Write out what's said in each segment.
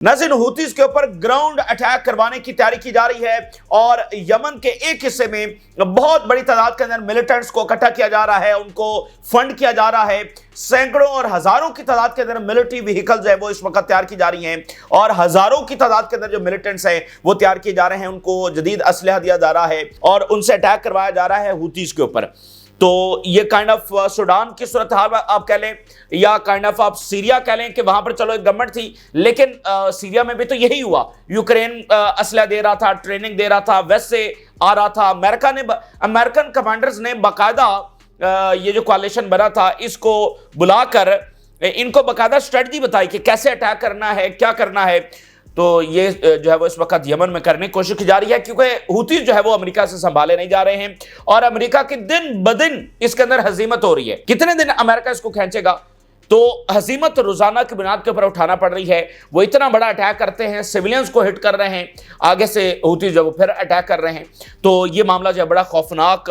नाज़रीन, हूतीज के ऊपर ग्राउंड अटैक करवाने की तैयारी की जा रही है और यमन के एक हिस्से में बहुत बड़ी तादाद के अंदर मिलिटेंट्स को इकट्ठा किया जा रहा है, उनको फंड किया जा रहा है। सैकड़ों और हजारों की तादाद के अंदर मिलिट्री व्हीकल्स है वो इस वक्त तैयार की जा रही हैं और हजारों की तादाद के अंदर जो मिलिटेंट्स हैं वो तैयार किए जा रहे हैं, उनको जदीद असलहा दिया जा रहा है और उनसे अटैक करवाया जा रहा है हूतीज के ऊपर। तो ये काइंड ऑफ सूडान की सूरत हाल आप कह लें या काइंड ऑफ आप सीरिया कह लें कि वहां पर चलो एक गवर्नमेंट थी, लेकिन सीरिया में भी तो यही हुआ। यूक्रेन असला दे रहा था, ट्रेनिंग दे रहा था, वेस्ट से आ रहा था। अमेरिकन कमांडर्स ने बाकायदा ये जो कोalition बना था इसको बुलाकर इनको बाकायदा स्ट्रेटजी बताई कि कैसे अटैक करना है, क्या करना है। तो ये जो है वो इस वक्त यमन में करने की कोशिश की जा रही है क्योंकि हूतीज जो है वो अमेरिका से संभाले नहीं जा रहे हैं और अमेरिका की दिन ब दिन इसके अंदर हजीमत हो रही है। कितने दिन अमेरिका इसको खींचेगा? तो हजीमत रोजाना की बुनियाद के ऊपर उठाना पड़ रही है। वो इतना बड़ा अटैक करते हैं, सिविलियंस को हिट कर रहे हैं, आगे से हूतीज जो फिर अटैक कर रहे हैं। तो ये मामला जो है बड़ा खौफनाक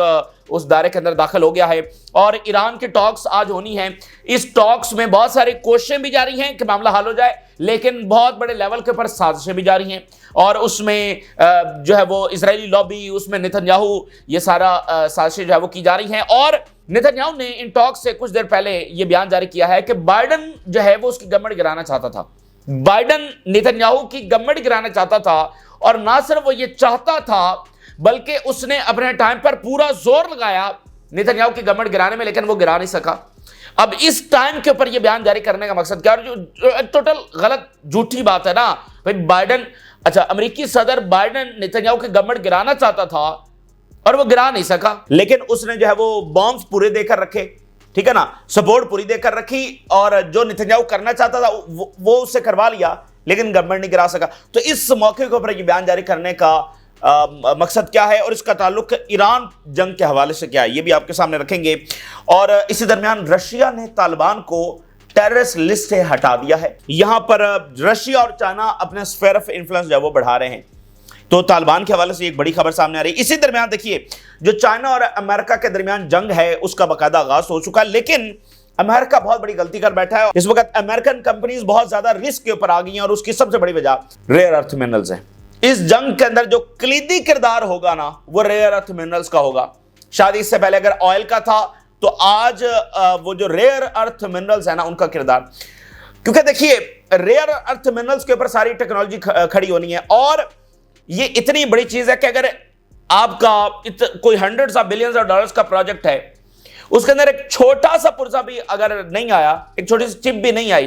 उस दायरे के अंदर दाखिल हो गया है और ईरान की टॉक्स आज होनी है। इस टॉक्स में बहुत सारी कोशिशें भी जारी हैं कि मामला हल हो जाए, लेकिन बहुत बड़े लेवल के ऊपर साजिशें भी जारी हैं और उसमें जो है वो इजरायली लॉबी, उसमें नेतन्याहू, ये सारा साजिशें जो है वो की जा रही हैं। और नेतन्याहू ने इन टॉक्स से कुछ देर पहले ये बयान जारी किया है कि बाइडन जो है वो उसकी गवर्नमेंट गिराना चाहता था। बाइडन नेतन्याहू की गवर्नमेंट गिराना चाहता था और ना सिर्फ वो ये चाहता था बल्कि उसने अपने टाइम पर पूरा जोर लगाया नेतन्याहू की गवर्नमेंट गिराने में, लेकिन वो गिरा नहीं सका। अब इस टाइम के ऊपर ये बयान जारी करने का मकसद क्या है? जो टोटल गलत झूठी बात है ना भाई। बाइडन, अच्छा, अमेरिकी सदर बाइडन नेतन्याहू की गवर्नमेंट गिराना चाहता था और वो गिरा नहीं सका, लेकिन उसने जो है वो बॉम्ब्स पूरे देकर रखे, ठीक है ना, सपोर्ट पूरी देकर रखी और जो नेतन्याहू करना चाहता था वो उससे करवा लिया, लेकिन गवर्नमेंट नहीं गिरा सका। तो इस मौके के ऊपर ये बयान जारी करने का मकसद क्या है और इसका ताल्लुक ईरान जंग के हवाले से क्या है, ये भी आपके सामने रखेंगे। और इसी दरमियान रशिया ने तालिबान को टेररिस्ट लिस्ट से हटा दिया है। यहां पर रशिया और चाइना अपने स्फीयर ऑफ इन्फ्लुएंस जो है वो बढ़ा रहे हैं। तो तालिबान के हवाले से एक बड़ी खबर सामने आ रही है। इसी दरमियान देखिए, जो चाइना और अमेरिका के दरमियान जंग है उसका बाकायदा आगाज हो चुका है, लेकिन अमेरिका बहुत बड़ी गलती कर बैठा है। इस वक्त अमेरिकन कंपनीज बहुत ज्यादा रिस्क के ऊपर आ गई हैं और उसकी सबसे बड़ी वजह रेयर अर्थ मिनरल्स है। इस जंग के अंदर जो कलीदी किरदार होगा ना वो रेयर अर्थ मिनरल्स का होगा। शायद इससे पहले अगर ऑयल का था तो आज वो जो रेयर अर्थ मिनरल्स है ना उनका किरदार, क्योंकि देखिए रेयर अर्थ मिनरल्स के ऊपर सारी टेक्नोलॉजी खड़ी होनी है और ये इतनी बड़ी चीज है कि अगर आपका कोई hundreds of billions of dollars का प्रोजेक्ट है, उसके अंदर एक छोटा सा पुर्जा भी अगर नहीं आया, एक छोटी सी चिप भी नहीं आई,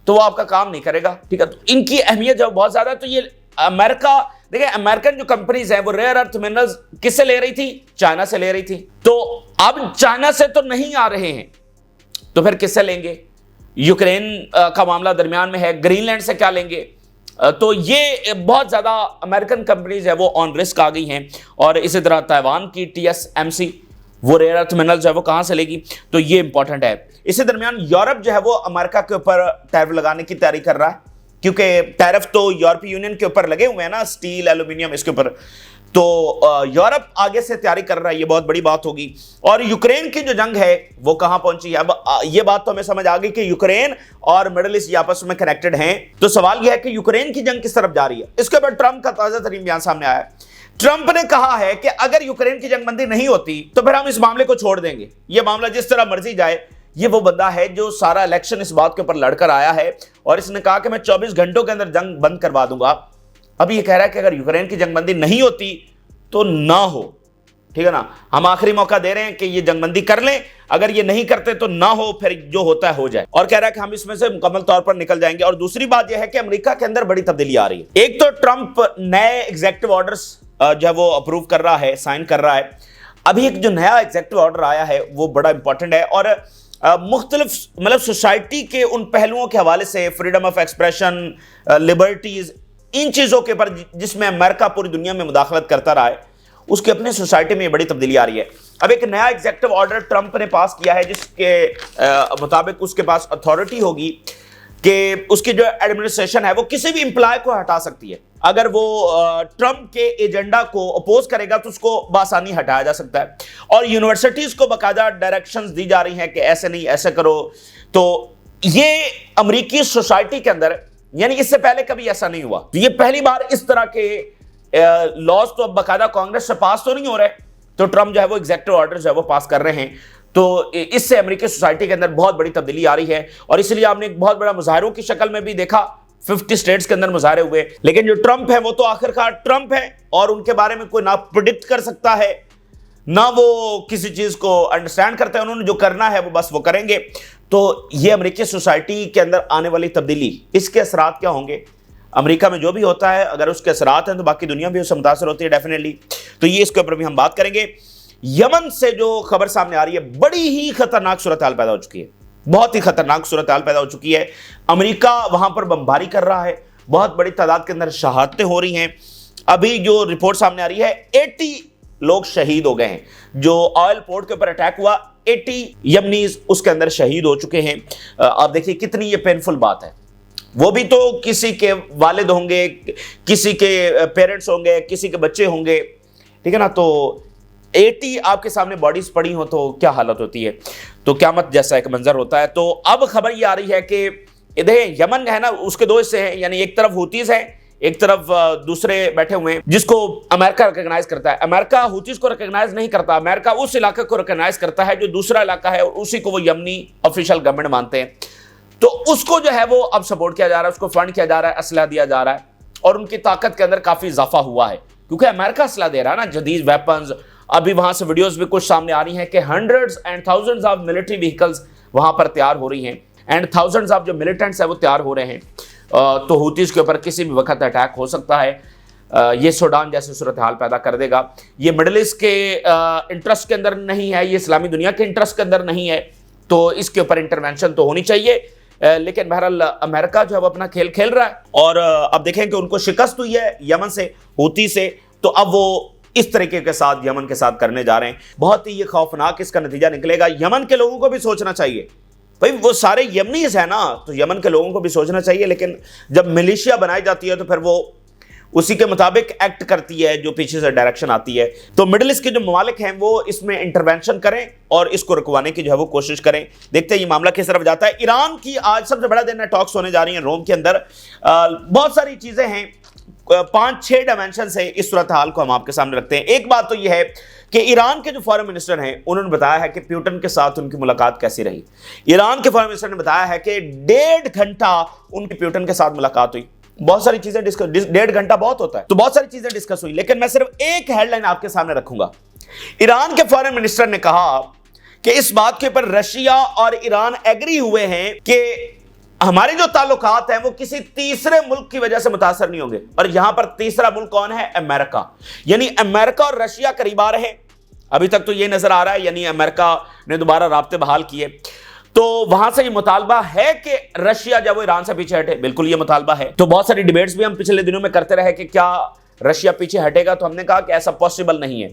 तो वो आपका काम नहीं करेगा, ठीक है। तो इनकी अहमियत जो बहुत ज्यादा है। तो ये अमेरिका, देखिए अमेरिकन जो कंपनीज हैं वो रेयर अर्थ मिनरल्स किससे ले रही थी? चाइना से ले रही थी। तो अब चाइना से तो नहीं आ रहे हैं तो फिर किससे लेंगे? यूक्रेन का मामला दरमियान में है, ग्रीनलैंड से क्या लेंगे? तो ये बहुत ज्यादा अमेरिकन कंपनीज है वो ऑन रिस्क आ गई हैं। और इसी तरह ताइवान की TSMC वो रेयर अर्थ मिनरल्स है वो कहां से लेगी? तो ये इंपॉर्टेंट है। इसी दरमियान यूरोप जो है वो अमेरिका के ऊपर टैरिफ लगाने की तैयारी कर रहा है, क्योंकि टैरिफ तो यूरोपीय यूनियन के ऊपर लगे हुए हैं ना, स्टील, एल्यूमिनियम, इसके ऊपर। तो यूरोप आगे से तैयारी कर रहा है, ये बहुत बड़ी बात होगी। और यूक्रेन की जो जंग है वो कहां पहुंची है? अब ये बात तो हमें समझ आ गई कि यूक्रेन और मिडिल ईस्ट आपस में कनेक्टेड हैं। तो सवाल यह है कि यूक्रेन की जंग किस तरफ जा रही है? इसके बाद ट्रंप का ताजा तरीन बयान सामने आया है। ट्रंप ने कहा है कि अगर यूक्रेन की जंगबंदी नहीं होती तो फिर हम इस मामले को छोड़ देंगे, ये मामला जिस तरह मर्जी जाए। ये वो बंदा है जो सारा इलेक्शन इस बात के ऊपर लड़कर आया है और इसने कहा कि मैं 24 घंटों के अंदर जंग बंद करवा दूंगा। अब ये कह रहा है कि अगर यूक्रेन की जंगबंदी नहीं होती तो ना हो, ठीक है ना, हम आखिरी मौका दे रहे हैं कि ये जंगबंदी कर लें, अगर ये नहीं करते तो ना हो, फिर जो होता है हो जाए। और कह रहा है कि हम इसमें से मुकम्मल तौर पर निकल जाएंगे। और दूसरी बात यह है कि अमेरिका के अंदर बड़ी तब्दीली आ रही है। एक तो ट्रंप नए एग्जीक्यूटिव ऑर्डर्स जो है वो अप्रूव कर रहा है, साइन कर रहा है। अभी एक जो नया एग्जीक्यूटिव ऑर्डर आया है वो बड़ा इंपॉर्टेंट है और मुख्तलिफ मतलब सोसाइटी के उन पहलुओं के हवाले से, फ्रीडम ऑफ एक्सप्रेशन, लिबर्टीज, इन चीज़ों के पर जिसमें अमेरिका पूरी दुनिया में मुदाखलत करता रहा है, उसकी अपनी सोसाइटी में बड़ी तब्दीली आ रही है। अब एक नया एग्जीक्यूटिव ऑर्डर ट्रंप ने पास किया है जिसके मुताबिक उसके पास अथॉरिटी होगी कि उसकी जो एडमिनिस्ट्रेशन है वो किसी भी एम्प्लॉय को हटा सकती है। अगर वो ट्रंप के एजेंडा को अपोज करेगा तो उसको बासानी हटाया जा सकता है। और यूनिवर्सिटीज को बाकायदा डायरेक्शंस दी जा रही हैं कि ऐसे नहीं, ऐसे करो। तो ये अमेरिकी सोसाइटी के अंदर यानी इससे पहले कभी ऐसा नहीं हुआ। तो ये पहली बार इस तरह के लॉज तो अब बाकायदा कांग्रेस से पास तो नहीं हो रहे, तो ट्रम्प जो है वो एग्जीक्यूटिव ऑर्डर जो है वो पास कर रहे हैं। तो इससे अमेरिकी सोसाइटी के अंदर बहुत बड़ी तब्दीली आ रही है, और इसलिए आपने एक बहुत बड़ा मुजाहरों की शक्ल में भी देखा, 50 स्टेट्स के अंदर मुजाहरे हुए। लेकिन जो ट्रम्प है वो तो आखिरकार ट्रम्प है, और उनके बारे में कोई ना प्रिडिक्ट कर सकता है, ना वो किसी चीज को अंडरस्टैंड करते हैं। उन्होंने जो करना है वो बस वो करेंगे। तो ये अमेरिकी सोसाइटी के अंदर आने वाली तब्दीली, इसके असरात क्या होंगे? अमेरिका में जो भी होता है, अगर उसके असरात हैं तो बाकी दुनिया भी उससे मुतासर होती है डेफिनेटली। तो ये इसके ऊपर भी हम बात करेंगे। यमन से जो खबर सामने आ रही है, बड़ी ही खतरनाक सूरत हाल पैदा हो चुकी है, बहुत ही खतरनाक सूरत हाल पैदा हो चुकी है। अमेरिका वहां पर बमबारी कर रहा है, बहुत बड़ी तादाद के अंदर शहादतें हो रही हैं। अभी जो रिपोर्ट सामने आ रही है, 80 लोग शहीद हो गए हैं। जो ऑयल पोर्ट के ऊपर अटैक हुआ, 80 यमनीज उसके अंदर शहीद हो चुके हैं। आप देखिए कितनी ये पेनफुल बात है। वो भी तो किसी के वालिद होंगे, किसी के पेरेंट्स होंगे, किसी के बच्चे होंगे, ठीक है ना। तो 80 आपके सामने बॉडीज पड़ी हो तो क्या हालत होती है। तो क़यामत जैसा एक मंजर होता है। तो अब खबर ये आ रही है कि इधर यमन है ना, उसके दो हिस्से हैं, यानी एक तरफ हुतीज है, एक तरफ दूसरे बैठे हुए हैं जिसको अमेरिका रिकॉग्नाइज करता है। अमेरिका हुतीज को रिकॉग्नाइज नहीं करता, अमेरिका उस इलाके को रिकॉग्नाइज करता है जो दूसरा इलाका है, और उसी को वो यमनी ऑफिशियल गवर्नमेंट मानते हैं। तो उसको जो है वो अब सपोर्ट किया जा रहा है, उसको फंड किया जा रहा है, असला दिया जा रहा है, और उनकी ताकत के अंदर काफी इजाफा हुआ है, क्योंकि अमेरिका असला दे रहा है ना, जदीद वेपन्स। अभी वहां से वीडियोस भी कुछ सामने आ रही हैं कि hundreds and thousands of military vehicles वहां पर तैयार हो रही हैं, एंड थाउजेंड्स ऑफ जो मिलिटेंट्स है वो तैयार हो रहे हैं। तो हुतीज के ऊपर किसी भी वक्त अटैक हो सकता है। ये सूडान जैसे सूरत हाल पैदा कर देगा। ये मिडिल ईस्ट के इंटरेस्ट के अंदर नहीं है, ये इस्लामी दुनिया के इंटरेस्ट के अंदर नहीं है, तो इसके ऊपर इंटरवेंशन तो होनी चाहिए। लेकिन बहरहाल अमेरिका जो है वो अपना खेल खेल रहा है, और अब देखें कि उनको शिकस्त हुई है यमन से, हुती से, तो अब वो इस तरीके के साथ यमन के साथ करने जा रहे हैं। बहुत ही ये खौफनाक इसका नतीजा निकलेगा। यमन के लोगों को भी सोचना चाहिए, भाई वो सारे यमनीज है ना, तो यमन के लोगों को भी सोचना चाहिए। लेकिन जब मिलिशिया बनाई जाती है तो फिर वो उसी के मुताबिक एक्ट करती है जो पीछे से डायरेक्शन आती है। तो मिडिल ईस्ट के जो ममालिक हैं वो इसमें इंटरवेंशन करें और इसको रुकवाने की जो है वो कोशिश करें। देखते हैं ये मामला किस तरफ जाता है। ईरान की आज सबसे बड़ा दिन है, टॉक्स होने जा रही हैं रोम के अंदर। बहुत सारी चीजें हैं, 5-6 डायमेंशन से इस सूरत हाल को हम आपके सामने रखते हैं। एक बात तो यह है कि ईरान के जो फॉरेन मिनिस्टर हैं उन्होंने बताया है कि प्यूटन के साथ उनकी मुलाकात कैसी रही। ईरान के फॉरेन मिनिस्टर ने बताया है कि 1.5 घंटा उनकी प्यूटन के साथ मुलाकात हुई। बहुत सारी चीजें डिस्कस, 1.5 घंटा बहुत होता है, तो बहुत सारी चीजें डिस्कस हुई, लेकिन मैं सिर्फ एक हेडलाइन आपके सामने रखूंगा। ईरान के फॉरेन मिनिस्टर ने कहा कि इस बात के ऊपर रशिया और ईरान एग्री हुए हैं कि हमारे जो ताल्लुकात हैं वो किसी तीसरे मुल्क की वजह से मुतासर नहीं होंगे। और यहां पर तीसरा मुल्क कौन है? अमेरिका। यानी अमेरिका और रशिया करीब आ रहे हैं, अभी तक तो ये नजर आ रहा है, यानी अमेरिका ने दोबारा राब्ते बहाल किए। तो वहां से ये मुतालबा है कि रशिया जब वो ईरान से पीछे हटे, बिल्कुल ये मुतालबा है। तो बहुत सारी डिबेट्स भी हम पिछले दिनों में करते रहे कि क्या रशिया पीछे हटेगा, तो हमने कहा कि ऐसा पॉसिबल नहीं है।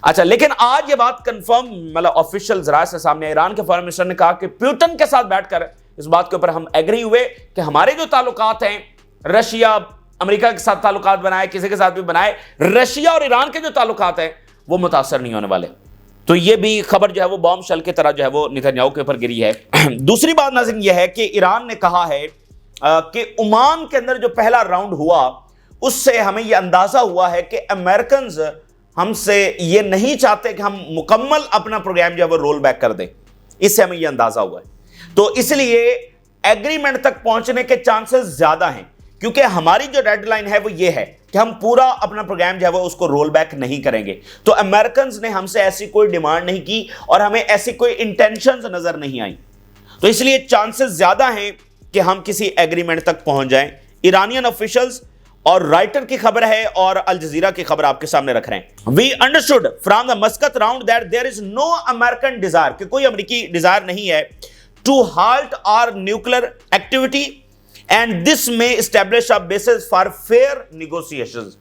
अच्छा, लेकिन आज ये बात कंफर्म मतलब ऑफिशियल जराये से सामने, ईरान के फॉरेन मिनिस्टर ने कहा कि प्यूटन के साथ बैठकर इस बात के ऊपर हम एग्री हुए कि हमारे जो ताल्लुकात हैं, रशिया अमेरिका के साथ ताल्लुकात बनाए, किसी के साथ भी बनाए, रशिया और ईरान के जो ताल्लुकात हैं वो मुतासर नहीं होने वाले। तो ये भी खबर जो है वो बॉम्ब शेल की तरह जो है वो नेतन्याहू के ऊपर गिरी है। दूसरी बात नाज़रीन ये है कि ईरान ने कहा है कि ओमान के अंदर जो पहला राउंड हुआ उससे हमें यह अंदाजा हुआ है कि अमेरिकन्स हमसे ये नहीं चाहते कि हम मुकम्मल अपना प्रोग्राम जो है वो रोल बैक कर दें, इससे हमें यह अंदाजा हुआ है। तो इसलिए एग्रीमेंट तक पहुंचने के चांसेस ज्यादा हैं, क्योंकि हमारी जो डेडलाइन है वो ये है कि हम पूरा अपना प्रोग्राम जो है वो उसको रोल बैक नहीं करेंगे। तो अमेरिकन्स ने हमसे ऐसी कोई डिमांड नहीं की और हमें ऐसी कोई इंटेंशंस नजर नहीं आई, तो इसलिए चांसेस ज्यादा हैं कि हम किसी एग्रीमेंट तक पहुंच जाएं। ईरानियन ऑफिशियल्स और राइटर की खबर है और अल जजीरा की खबर आपके सामने रख रहे हैं। We understood from the Muscat round that there is no American desire, कि कोई अमेरिकी डिजायर नहीं है to halt our nuclear activity and this may establish a basis for fair negotiations।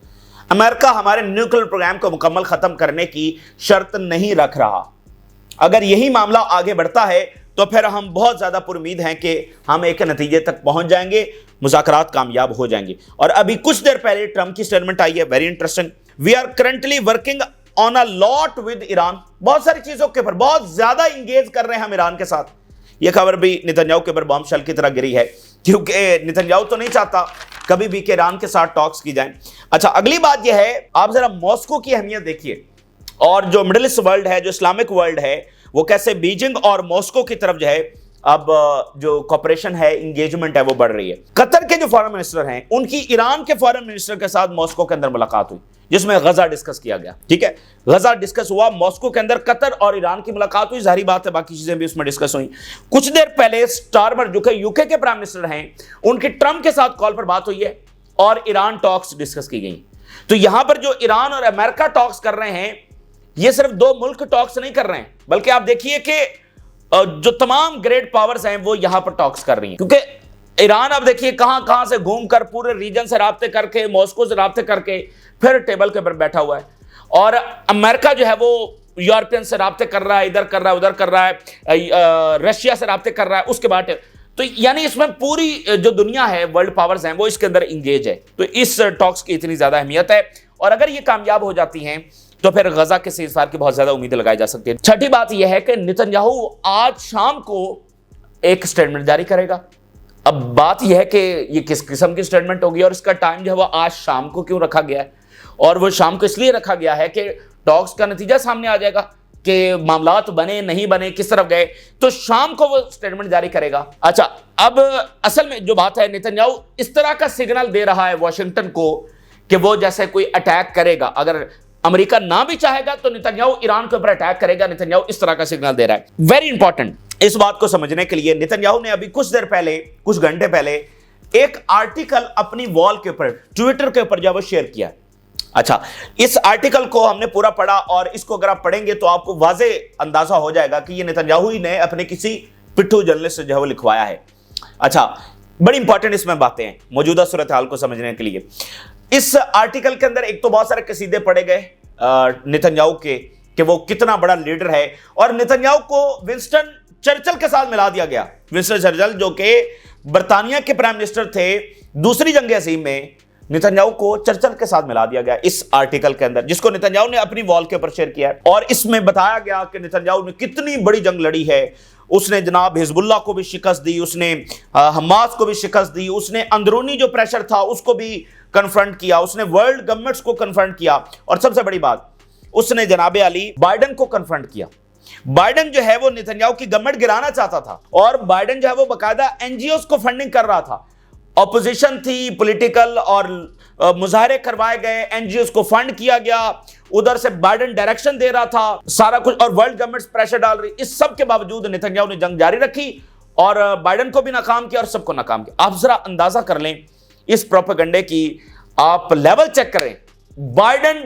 America हमारे न्यूक्लियर प्रोग्राम को मुकम्मल खत्म करने की शर्त नहीं रख रहा। अगर यही मामला आगे बढ़ता है तो फिर हम बहुत ज्यादा पुरुमीद हैं कि हम एक नतीजे तक पहुंच जाएंगे, मुज़ाकरात कामयाब हो जाएंगे। और अभी कुछ देर पहले ट्रंप की स्टेटमेंट आई है, very interesting. We are currently working on a lot with Iran. बहुत सारी चीजों के ऊपर बहुत ज्यादा इंगेज कर रहे हैं हम ईरान के साथ। यह खबर भी नेतन्याहू के ऊपर बॉम्बशेल की तरह गिरी है क्योंकि नेतन्याहू तो नहीं चाहता कभी भी कि ईरान के साथ टॉक्स की जाए। अच्छा, अगली बात यह है, आप जरा मॉस्को की अहमियत देखिए और जो मिडिल ईस्ट वर्ल्ड है, जो इस्लामिक वर्ल्ड है, वो कैसे बीजिंग और मॉस्को की तरफ जो है अब जो कॉपरेशन है, इंगेजमेंट है, वो बढ़ रही है। कतर के जो फॉरेन मिनिस्टर हैं, उनकी ईरान के फॉरेन मिनिस्टर के साथ मॉस्को के अंदर मुलाकात हुई, जिसमें गजा डिस्कस किया गया। ठीक है, गजा डिस्कस हुआ मॉस्को के अंदर, कतर और ईरान की मुलाकात हुई, जाहिर बात है बाकी चीजें भी उसमें डिस्कस हुई। कुछ देर पहले स्टारमर जो कि यूके के प्राइम मिनिस्टर हैं, उनकी ट्रंप के साथ कॉल पर बात हुई है और ईरान टॉक्स डिस्कस की गई। तो यहां पर जो ईरान और अमेरिका टॉक्स कर रहे हैं, ये सिर्फ दो मुल्क टॉक्स नहीं कर रहे हैं, बल्कि आप देखिए कि जो तमाम ग्रेट पावर्स हैं वो यहां पर टॉक्स कर रही हैं। क्योंकि ईरान अब देखिए कहां कहां से घूमकर पूरे रीजन से राब्ते करके, मॉस्को से राब्ते करके फिर टेबल के ऊपर बैठा हुआ है, और अमेरिका जो है वो यूरोपियन से राब्ते कर रहा है, इधर कर रहा है, उधर कर रहा है, रशिया से राब्ते कर रहा है, उसके बाद तो यानी इसमें पूरी जो दुनिया है, वर्ल्ड पावर्स हैं, वो इसके अंदर इंगेज है। तो इस टॉक्स की इतनी ज्यादा अहमियत है, और अगर ये कामयाब हो जाती हैं तो फिर गजा के सीज़फायर की बहुत ज्यादा उम्मीदें लगाई जा सकती है। छठी बात यह है कि नेतन्याहू आज शाम को एक स्टेटमेंट जारी करेगा। अब बात यह है कि ये किस किस्म की स्टेटमेंट होगी, और इसका टाइम जो है वो आज शाम को क्यों रखा गया है, और वो शाम को इसलिए रखा गया है कि टॉक्स का नतीजा सामने आ जाएगा कि मामलात बने नहीं बने, किस तरफ गए, तो शाम को वो स्टेटमेंट जारी करेगा। अच्छा, अब असल में जो बात है, नेतन्याहू इस तरह का सिग्नल दे रहा है वाशिंगटन को कि वो जैसे कोई अटैक करेगा, अगर अमेरिका ना भी चाहेगा तो नेतन्याहू ईरान के ऊपर अटैक करेगा। नेतन्याहू इस तरह का सिग्नल दे रहा है। वेरी इंपॉर्टेंट, इस बात को समझने के लिए नेतन्याहू ने अभी कुछ देर पहले, कुछ घंटे पहले एक आर्टिकल अपनी वॉल के ऊपर, ट्विटर के ऊपर जो वो शेयर किया। अच्छा, इस आर्टिकल को हमने पूरा पढ़ा, और इसको अगर आप पढ़ेंगे तो आपको वाजे अंदाजा हो जाएगा कि ये नेतन्याहू ही ने अपने किसी पिट्ठू जर्नलिस्ट से जो है वो लिखवाया है। अच्छा, बड़ी इंपॉर्टेंट इसमें बातें हैं मौजूदा सूरत हाल को समझने के लिए। इस आर्टिकल के अंदर एक तो बहुत सारे कसीदे पढ़े गए नेतन्याहू के कि वो कितना बड़ा लीडर है, और नेतन्याहू को विंस्टन चर्चिल के साथ मिला दिया गया। विंस्टन चर्चिल जो कि बर्तानिया के प्राइम मिनिस्टर थे दूसरी जंग अज़ीम में, नेतन्याहू को चर्चिल के साथ मिला दिया गया इस आर्टिकल के अंदर, जिसको नेतन्याहू ने अपनी वॉल के ऊपर शेयर किया है। और इसमें बताया गया कि नेतन्याहू ने कितनी बड़ी जंग लड़ी है। उसने जनाब हिजबुल्लाह को भी शिकस्त दी, उसने हमास को भी शिकस्त दी, उसने अंदरूनी जो प्रेशर था उसको भी कन्फ्रंट किया, उसने वर्ल्ड गवर्नमेंट्स को कन्फ्रंट किया, और सबसे बड़ी बात, उसने जनाब अली बाइडन को कन्फ्रंट किया। बाइडन जो है वो नेतन्याहू की गवर्नमेंट गिराना चाहता था, और बाइडन जो है वो बाकायदा एनजीओ को फंडिंग कर रहा था। ऑपोजिशन थी, पॉलिटिकल और मुजाहरे करवाए गए, एनजीओ को फंड किया गया, उधर से बाइडन डायरेक्शन दे रहा था, सारा कुछ, और वर्ल्ड गवर्नमेंट्स प्रेशर डाल रही। इस सब के बावजूद नेतन्याहू ने जंग जारी रखी, और बाइडन को भी नाकाम किया और सबको नाकाम किया। आप जरा अंदाजा कर लें इस प्रोपेगेंडे की, आप लेवल चेक करें। बाइडन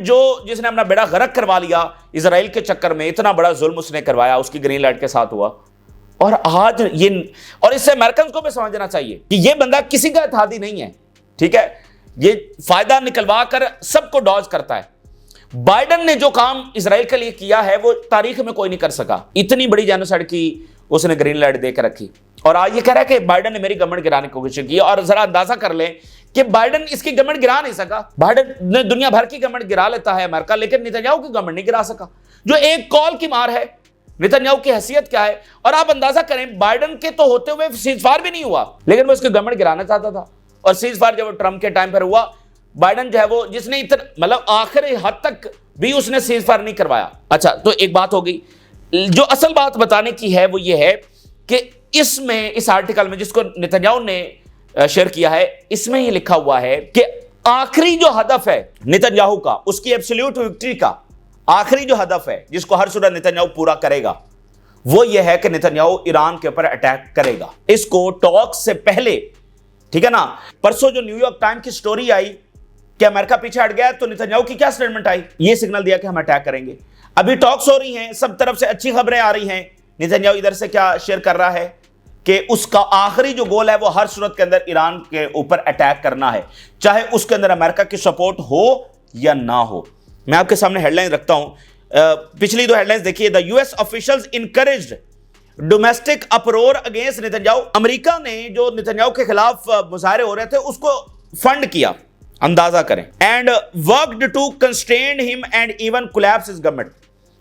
जिसने अपना बेड़ा गर्क करवा लिया इजराइल के चक्कर में, इतना बड़ा जुल्म उसने करवाया, उसकी ग्रीन लाइट के साथ हुआ, और आज ये, और इससे अमेरिकन को भी समझना चाहिए कि ये बंदा किसी का इत्तेहादी नहीं है। ठीक है, ये फायदा निकलवा कर सबको डॉज करता है। बाइडन ने जो काम इजराइल के लिए किया है वो तारीख में कोई नहीं कर सका। इतनी बड़ी जेनोसाइड की उसने ग्रीन लाइट देकर रखी, और आज ये कह रहा है कि बाइडन ने मेरी गवर्नमेंट गिराने की कोशिश की। और जरा अंदाजा कर लें कि बाइडन इसकी गवर्नमेंट गिरा नहीं सका। बाइडन ने दुनिया भर की गवर्नमेंट गिरा लेता है अमेरिका, लेकिन नेतन्याहू की गवर्नमेंट नहीं गिरा सका, जो एक कॉल की मार है। नेतन्याहू की हैसियत क्या है, और आप अंदाजा करें बाइडन के तो होते हुए सीजफायर भी नहीं हुआ, लेकिन वो इसकी गवर्नमेंट गिराना चाहता था। और सीजफायर जब ट्रंप के टाइम पर हुआ, बाइडन जो है वो, जिसने इतना मतलब आखिरी हद तक भी उसने सीजफायर नहीं करवाया। अच्छा, तो एक बात हो गई। जो असल बात बताने की है वो ये है कि इसमें, इस आर्टिकल में जिसको नेतन्याहू ने शेयर किया है, इसमें ये लिखा हुआ है कि आखिरी जो हदफ है नेतन्याहू का, उसकी एब्सोल्यूट विक्ट्री का आखिरी जो हदफ है, जिसको हर सूरत नेतन्याहू पूरा करेगा, वो ये है कि नेतन्याहू ईरान के ऊपर अटैक करेगा। इसको टॉक से पहले, ठीक है ना, परसों जो न्यूयॉर्क टाइम की स्टोरी आई कि अमेरिका पीछे हट गया, तो नेतन्याहू की क्या स्टेटमेंट आई, ये सिग्नल दिया कि हम अटैक करेंगे। अभी टॉक्स हो रही हैं, सब तरफ से अच्छी खबरें आ रही हैं। नेतन्याहू इधर से क्या शेयर कर रहा है कि उसका आखिरी जो गोल है वो हर सूरत के अंदर ईरान के ऊपर अटैक करना है, चाहे उसके अंदर अमेरिका की सपोर्ट हो या ना हो। मैं आपके सामने हेडलाइन रखता हूं, पिछली दो हेडलाइंस देखिए। The US officials encouraged domestic uproar against Netanyahu. America ने जो नेतन्याहू के खिलाफ मुजाहरे हो रहे थे उसको फंड किया, अंदाजा करें, and worked to constrain him and even collapse his government.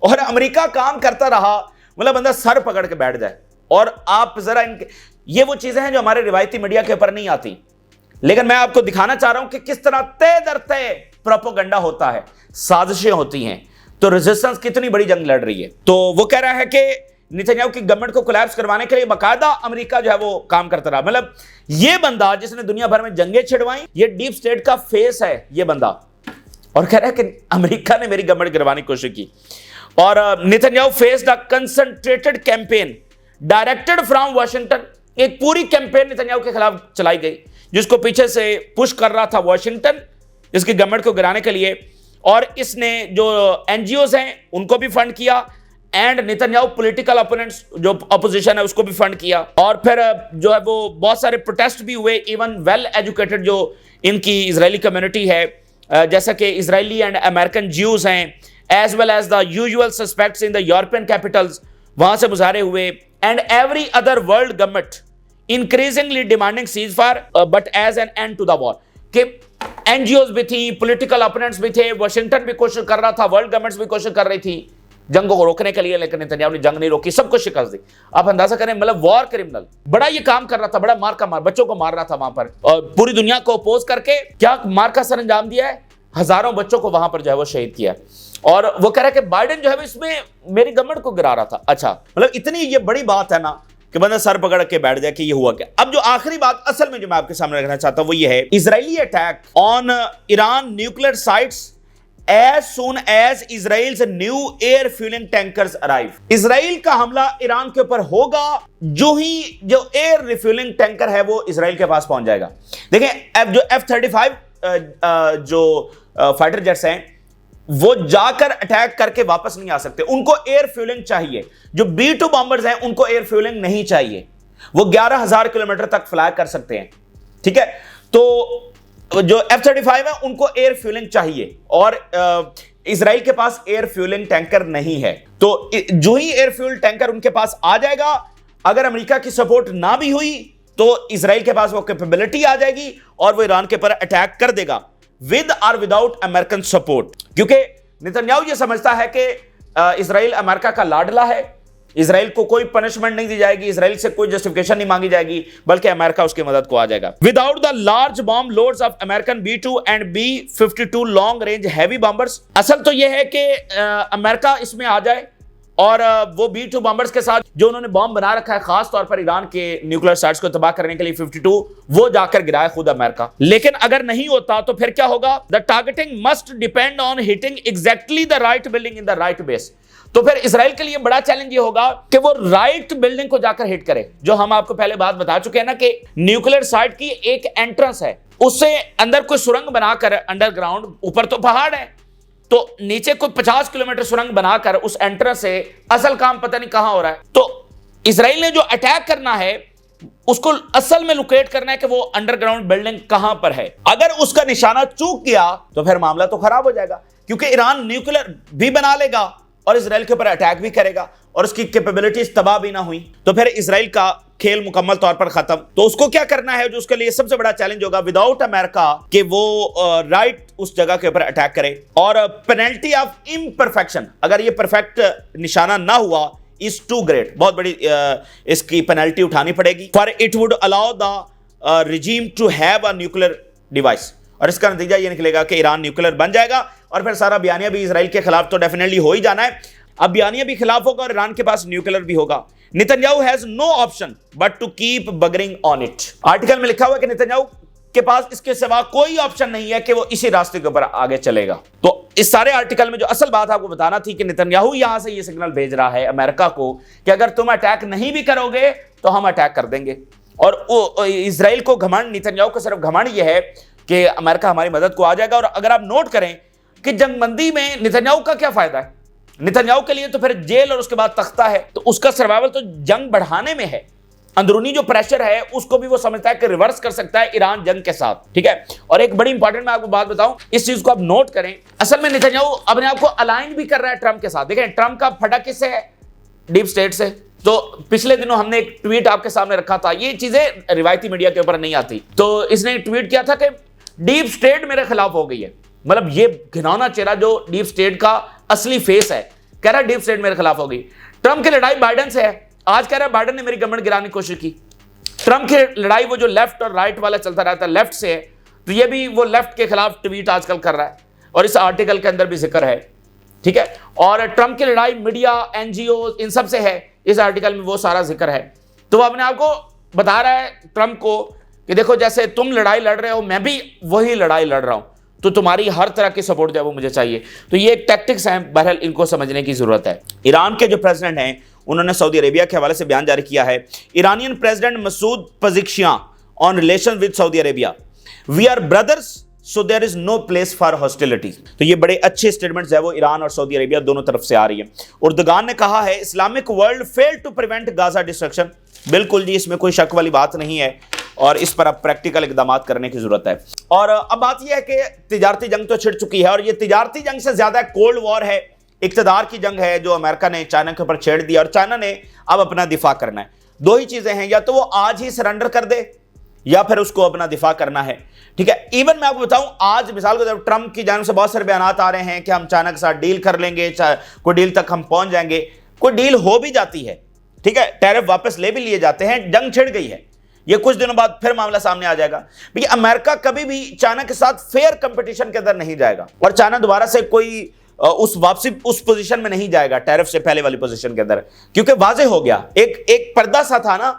और अमेरिका काम करता रहा, मतलब बंदा सर पकड़ के बैठ जाए। और आप जरा ये वो चीजें हैं जो हमारे रिवायती मीडिया के ऊपर नहीं आती, लेकिन मैं आपको दिखाना चाह रहा हूं कि किस तरह तय दर तय प्रोपेगेंडा होता है, साजिशें होती हैं। तो रेजिस्टेंस कितनी बड़ी जंग लड़ रही है। तो वो कह रहा है कि नेतन्याहू की गवर्नमेंट को कोलैप्स करवाने के लिए बाकायदा अमेरिका जो है वो काम करता रहा। मतलब ये बंदा जिसने दुनिया भर में जंगें छिड़वाई, ये डीप स्टेट का फेस है ये बंदा, और कह रहा है कि अमेरिका ने मेरी गवर्नमेंट गिरवाने की कोशिश की। और Netanyahu faced a concentrated campaign directed from Washington. एक पूरी कैंपेन नेतन्याहू के खिलाफ चलाई गई, जिसको पीछे से पुश कर रहा था वाशिंगटन इसकी गवर्नमेंट को गिराने के लिए। और इसने जो एनजीओज हैं उनको भी फंड किया, एंड नेतन्याहू पॉलिटिकल अपोनेंट्स जो अपोजिशन है उसको भी फंड किया। और फिर जो है वो बहुत सारे प्रोटेस्ट भी हुए। इवन वेल एजुकेटेड जो इनकी इजरायली कम्युनिटी है, जैसा कि इजरायली एंड अमेरिकन ज्यूज हैं, as well as the usual suspects in the European capitals, वहां से मुजाहरे हुए। And every other world government increasingly demanding ceasefire but as an end to the war. कि NGOs भी थी, political opponents भी थे, वाशिंगटन भी कोशिश कर रहा था, वर्ल्ड गवर्नमेंट्स भी कोशिश कर रही थी जंग को रोकने के लिए, लेकिन नेतन्याहू ने जंग नहीं रोकी, सबको शिकस्त दी। आप अंदाजा करें, मतलब वॉर क्रिमिनल बड़ा ये काम कर रहा था, बड़ा मार का मार, बच्चों को मार रहा था वहां पर, और पूरी दुनिया को अपोज करके क्या मार का सर अंजाम दिया है, हजारों बच्चों को वहां पर जो है वो शहीद किया। और वो कह रहा है कि बाइडेन जो है इसमें मेरी गवर्नमेंट को गिरा रहा था। अच्छा, मतलब इतनी ये बड़ी बात है ना कि बंदा सर पकड़ के बैठ जाए कि ये हुआ क्या। अब जो आखिरी बात असल में जो मैं आपके सामने रखना चाहता हूं वो ये है, Israeli attack on Iran nuclear sites as soon as Israel's new air fueling tankers arrive। Israel का हमला ईरान के ऊपर होगा जो ही जो एयर रिफ्यूलिंग टैंकर है वो इजराइल के पास पहुंच जाएगा। देखें, जो F-35 जो फाइटर जेट्स हैं वो जाकर अटैक करके वापस नहीं आ सकते, उनको एयर फ्यूलिंग चाहिए। जो B-2 बॉम्बर्स हैं उनको एयर फ्यूलिंग नहीं चाहिए, वो 11,000 किलोमीटर तक फ्लाई कर सकते हैं। ठीक है, तो जो F-35 है उनको एयर फ्यूलिंग चाहिए, और इजराइल के पास एयर फ्यूलिंग टैंकर नहीं है। तो जो ही एयर फ्यूल टैंकर उनके पास आ जाएगा, अगर अमेरिका की सपोर्ट ना भी हुई तो इजराइल के पास वो कैपेबिलिटी आ जाएगी और वो ईरान के ऊपर अटैक कर देगा, विद और विदाउट अमेरिकन सपोर्ट। क्योंकि नेतन्याहू ये समझता है कि इजराइल अमेरिका का लाडला है, इजराइल को कोई पनिशमेंट नहीं दी जाएगी, इजराइल से कोई जस्टिफिकेशन नहीं मांगी जाएगी, बल्कि अमेरिका उसकी मदद को आ जाएगा। Without the large bomb loads of American B-2 and B-52 long range heavy bombers. असल तो यह है कि अमेरिका इसमें आ जाए और वो B-2 बॉम्बर्स के साथ जो उन्होंने बॉम्ब बना रखा है खास तौर पर ईरान के न्यूक्लियर साइट्स को तबाह करने के लिए 52, वो जाकर गिराए खुद अमेरिका। लेकिन अगर नहीं होता तो फिर क्या होगा? The targeting must depend on hitting exactly the right building in the right base. तो फिर इजराइल के लिए बड़ा चैलेंज ये होगा कि वो राइट बिल्डिंग को जाकर हिट करे। जो हम आपको पहले बात बता चुके हैं ना कि न्यूक्लियर साइट की एक एंट्रेंस है, उससे अंदर कोई सुरंग बनाकर अंडरग्राउंड, ऊपर तो पहाड़ है तो नीचे कोई 50 किलोमीटर सुरंग बनाकर उस एंट्रेंस से असल काम पता नहीं कहां हो रहा है। तो इजराइल ने जो अटैक करना है उसको असल में लोकेट करना है कि वो अंडरग्राउंड बिल्डिंग कहां पर है। अगर उसका निशाना चूक गया तो फिर मामला तो खराब हो जाएगा, क्योंकि ईरान न्यूक्लियर भी बना लेगा और इजराइल के ऊपर अटैक भी करेगा और उसकी कैपेबिलिटीज तबाह भी ना हुई तो फिर इजराइल का खेल मुकम्मल तौर पर खत्म। तो उसको क्या करना है, जो उसके लिए सबसे बड़ा चैलेंज होगा विदाउट अमेरिका, कि वो राइट उस जगह के ऊपर अटैक करे। और पेनल्टी ऑफ इम्परफेक्शन, अगर ये परफेक्ट निशाना ना हुआ, इज टू ग्रेट, बहुत बड़ी इसकी पेनल्टी उठानी पड़ेगी। For it would allow the regime to have a nuclear device. और इसका नतीजा ये निकलेगा कि ईरान न्यूक्लियर बन जाएगा और फिर सारा बयानिया भी इजराइल के खिलाफ तो डेफिनेटली हो ही जाना है। अब बयानिया भी खिलाफ होगा और ईरान के पास न्यूक्लियर भी होगा। Netanyahu has no option but to keep buggering on it. Article में लिखा हुआ है कि नेतन्याहू के पास इसके सिवा कोई ऑप्शन नहीं है कि वो इसी रास्ते के ऊपर आगे चलेगा। तो इस सारे आर्टिकल में जो असल बात आपको बताना थी कि नेतन्याहू यहां से ये सिग्नल भेज रहा है अमेरिका को कि अगर तुम अटैक नहीं भी करोगे तो हम अटैक कर देंगे। और इजराइल को घमंड, नेतन्याहू को सिर्फ घमंड ये है कि अमेरिका हमारी मदद को आ जाएगा। और अगर आप नोट करें कि जंगबंदी में नेतन्याहू का क्या फायदा है, नेतन्याहू के लिए तो फिर जेल और उसके बाद तख्ता है, तो उसका सर्वाइवल तो जंग बढ़ाने में है। अंदरूनी जो प्रेशर है उसको भी वो समझता है कि रिवर्स कर सकता है ईरान जंग के साथ। ठीक है, और एक बड़ी इंपॉर्टेंट मैं आपको बात बताऊं, इस चीज को आप नोट करें, असल में नेतन्याहू अपने आप को अलाइन भी कर रहा है ट्रंप के साथ। देखें, ट्रंप का फटा किससे है? डीप स्टेट से। तो पिछले दिनों हमने एक ट्वीट आपके सामने रखा था, ये चीजें रिवायती मीडिया के ऊपर नहीं आती, तो इसने ट्वीट किया था कि डीप स्टेट मेरे खिलाफ हो गई है। मतलब ये घिनौना चेहरा जो डीप स्टेट का असली फेस है, कह रहा है डीप स्टेट मेरे खिलाफ हो गई। ट्रंप की लड़ाई बाइडेन से है, आज कह रहा है बाइडेन ने मेरी गवर्नमेंट गिराने की कोशिश की। ट्रंप की लड़ाई वो जो लेफ्ट और राइट वाला चलता रहता है, लेफ्ट से है, तो ये भी वो लेफ्ट के खिलाफ ट्वीट आजकल कर रहा है और इस आर्टिकल के अंदर भी जिक्र है, ठीक है। और ट्रंप की लड़ाई मीडिया, एनजीओ, इन सब से है, इस आर्टिकल में वो सारा जिक्र है। तो वो अपने आप को बता रहा है ट्रंप को कि देखो जैसे तुम लड़ाई लड़ रहे हो मैं भी वही लड़ाई लड़ रहा हूं, तो तुम्हारी हर तरह की सपोर्ट जो है वो मुझे चाहिए। तो ये एक टैक्टिक्स है, बहरहाल इनको समझने की जरूरत है। ईरान के जो प्रेसिडेंट हैं उन्होंने सऊदी अरेबिया के हवाले से बयान जारी किया है। Iranian president Masoud Pezeshkian on relation with Saudi Arabia, we are brothers so there is no place for hostility. तो ये बड़े अच्छे स्टेटमेंट्स है वो ईरान और सऊदी अरेबिया दोनों तरफ से आ रही है। उर्दुगान ने कहा है Islamic world fail to prevent Gaza destruction. बिल्कुल जी, इसमें कोई शक वाली बात नहीं है और इस पर अब प्रैक्टिकल इकदाम करने की जरूरत है। और अब बात यह है कि तिजारती जंग तो छिड़ चुकी है और ये तिजारती जंग से ज्यादा कोल्ड वॉर है, इक्तदार की जंग है जो अमेरिका ने चाइना के ऊपर छेड़ दिया और चाइना ने अब अपना दिफा करना है। दो ही चीजें हैं, या तो वो आज ही सरेंडर कर दे या फिर उसको अपना दिफा करना है, ठीक है। इवन मैं आपको बताऊं, आज मिसाल को जब ट्रंप की जानिब से बहुत सारे बयान आ रहे हैं कि हम चाइना के साथ डील कर लेंगे, कोई डील तक हम पहुंच जाएंगे, कोई डील हो भी जाती है, ठीक है, टैरिफ वापस ले भी लिए जाते हैं, जंग छिड़ गई है, ये कुछ दिनों बाद फिर मामला सामने आ जाएगा। भैया अमेरिका कभी भी चाइना के साथ फेयर कंपटीशन के अंदर नहीं जाएगा और चाइना दोबारा से कोई उस पोजीशन में नहीं जाएगा टैरिफ से पहले वाली पोजीशन के अंदर, क्योंकि वाजे हो गया, एक पर्दा सा था ना,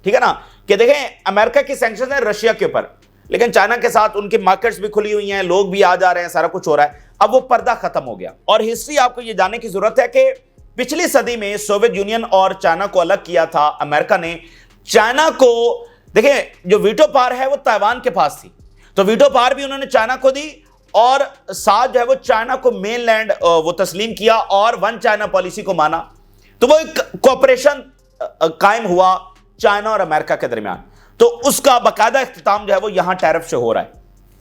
ठीक है ना, कि देखें अमेरिका की सैंक्शन है रशिया के ऊपर, लेकिन चाइना के साथ उनकी मार्केट्स भी खुली हुई हैं, लोग भी आ जा रहे हैं, सारा कुछ हो रहा है। अब वो पर्दा खत्म हो गया और हिस्ट्री आपको ये जानने की जरूरत है कि पिछली सदी में सोवियत यूनियन और चाइना को अलग किया था अमेरिका ने। चाइना को देखें, जो वीटो पावर है वो ताइवान के पास थी, तो वीटो पावर भी उन्होंने चाइना को दी और साथ जो है वो चाइना को मेनलैंड वो तस्लीम किया और वन चाइना पॉलिसी को माना। तो वो एक कोऑपरेशन कायम हुआ चाइना और अमेरिका के दरमियान, तो उसका बाकायदा इख्तिताम जो है वो यहां टैरिफ से हो रहा है,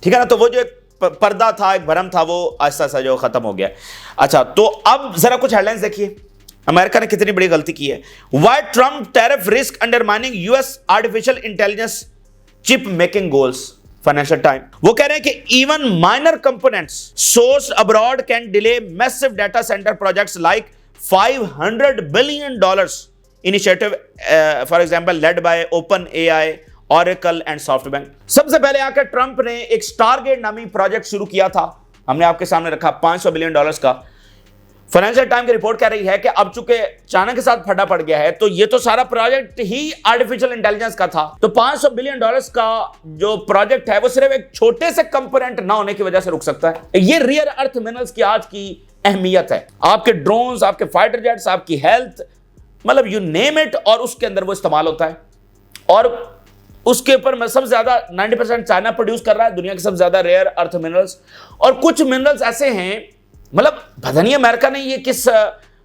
ठीक है ना। तो वो जो एक पर्दा था, एक भरम था, वो आहिस्ता आहिस्ता जो खत्म हो गया। अच्छा, तो अब जरा कुछ हेडलाइंस देखिए, अमेरिका ने कितनी बड़ी गलती की है। Why Trump tariff risk undermining US artificial intelligence chip making goals. Financial time वो कह रहे हैं कि even minor components source abroad can delay massive data centre projects like $500 billion initiative for example led by open AI, oracle and SoftBank. सबसे पहले आकर Trump ने एक स्टारगेट नामी प्रोजेक्ट शुरू किया था, हमने आपके सामने रखा $500 बिलियन का। फाइनेंशियल टाइम की रिपोर्ट कह रही है कि अब चूंकि चाइना के साथ फटा पड़ गया है, तो ये तो सारा प्रोजेक्ट ही आर्टिफिशियल इंटेलिजेंस का था, तो $500 बिलियन का जो प्रोजेक्ट है वो सिर्फ एक छोटे से कंपोनेंट ना होने की वजह से रुक सकता है। ये रियर अर्थ मिनरल्स की आज की अहमियत है, आपके ड्रोन्स, आपके फाइटर जेट्स, आपकी हेल्थ, मतलब यू नेम इट, और उसके अंदर वो इस्तेमाल होता है। और उसके ऊपर सबसे ज्यादा 90% चाइना प्रोड्यूस कर रहा है दुनिया के सबसे ज्यादा रेयर अर्थ मिनरल्स। और कुछ मिनरल्स ऐसे हैं, मतलब पता नहीं अमेरिका ने ये किस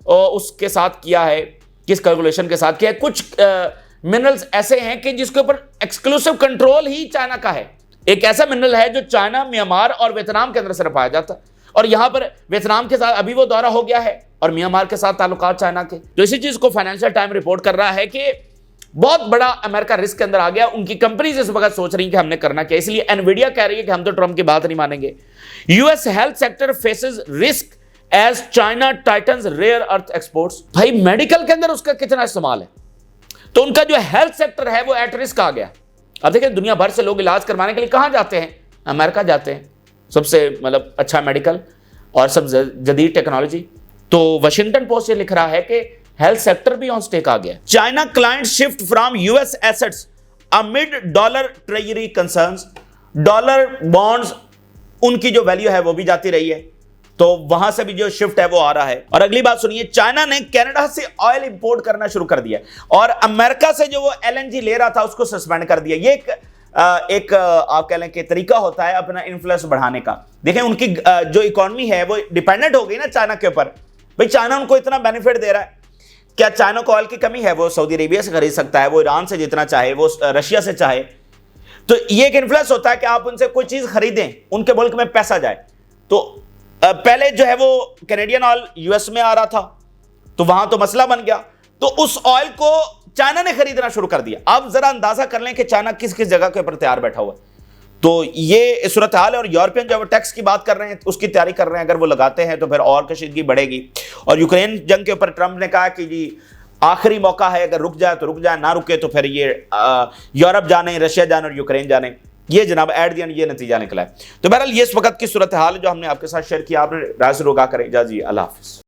उसके साथ किया है, किस कैलकुलेशन के साथ किया है। कुछ मिनरल्स ऐसे हैं कि जिसके ऊपर एक्सक्लूसिव कंट्रोल ही चाइना का है। एक ऐसा मिनरल है जो चाइना, म्यांमार और वियतनाम के अंदर सिर्फ पाया जाता है, और यहां पर वियतनाम के साथ अभी वो दौरा हो गया है और म्यांमार के साथ ताल्लुकात चाइना के। तो इसी चीज को फाइनेंशियल टाइम रिपोर्ट कर रहा है कि बहुत बड़ा अमेरिका रिस्क के अंदर आ गया। उनकी कंपनीज इस वक्त सोच रही हैं कि हमने करना क्या, इसलिए एनवीडिया कह रही है कि हम तो ट्रंप की बात नहीं मानेंगे। US health sector faces risk as China tightens rare earth exports. भाई मेडिकल के अंदर उसका कितना इस्तेमाल है, तो उनका जो हेल्थ सेक्टर है वो एट रिस्क आ गया। अब देखिए दुनिया भर से लोग इलाज करवाने के लिए कहां जाते हैं, अमेरिका जाते हैं, सबसे मतलब अच्छा मेडिकल और सब जदीद टेक्नोलॉजी। तो वाशिंगटन पोस्ट ये लिख रहा है कि हेल्थ सेक्टर भी ऑन स्टेक आ गया। China client shift from US assets amid dollar treasury concerns. Dollar bonds उनकी जो वैल्यू है वो भी जाती रही है, तो वहां से भी जो शिफ्ट है वो आ रहा है। और अगली बात सुनिए, चाइना ने कनाडा से ऑयल इंपोर्ट करना शुरू कर दिया और अमेरिका से जो वो एलएनजी ले रहा था उसको सस्पेंड कर दिया। ये एक आप कह लें कि तरीका होता है अपना इन्फ्लुएंस बढ़ाने का। देखें उनकी जो इकोनॉमी है वो डिपेंडेंट हो गई ना चाइना के ऊपर। भाई चाइना उनको इतना बेनिफिट दे रहा है, क्या चाइना को ऑयल की कमी है? वो सऊदी अरेबिया से खरीद सकता है, वो ईरान से जितना चाहे, वो रशिया से चाहे। तो ये एक इन्फ्लुएंस होता है कि आप उनसे कोई चीज खरीदें, उनके मुल्क में पैसा जाए। तो पहले जो है वो कैनेडियन ऑयल यूएस में आ रहा था, तो वहां तो मसला बन गया, तो उस ऑयल को चाइना ने खरीदना शुरू कर दिया। अब जरा अंदाजा कर लें कि चाइना किस किस जगह के ऊपर तैयार बैठा हुआ है। तो ये सूरत हाल है। और यूरोपियन जो टैक्स की बात कर रहे हैं, उसकी तैयारी कर रहे हैं, अगर वो लगाते हैं तो फिर और कशीदगी बढ़ेगी। और यूक्रेन जंग के ऊपर ट्रंप ने कहा कि जी आखिरी मौका है, अगर रुक जाए तो रुक जाए, ना रुके तो फिर ये यूरोप जाने, रशिया जाने और यूक्रेन जाने। ये जनाब एट दी एंड ये नतीजा निकला है। तो बहरहाल ये इस वक्त की सूरत हाल जो हमने आपके साथ शेयर किया, आपने राय से रोगा करें। जी अल्लाह हाफिज़।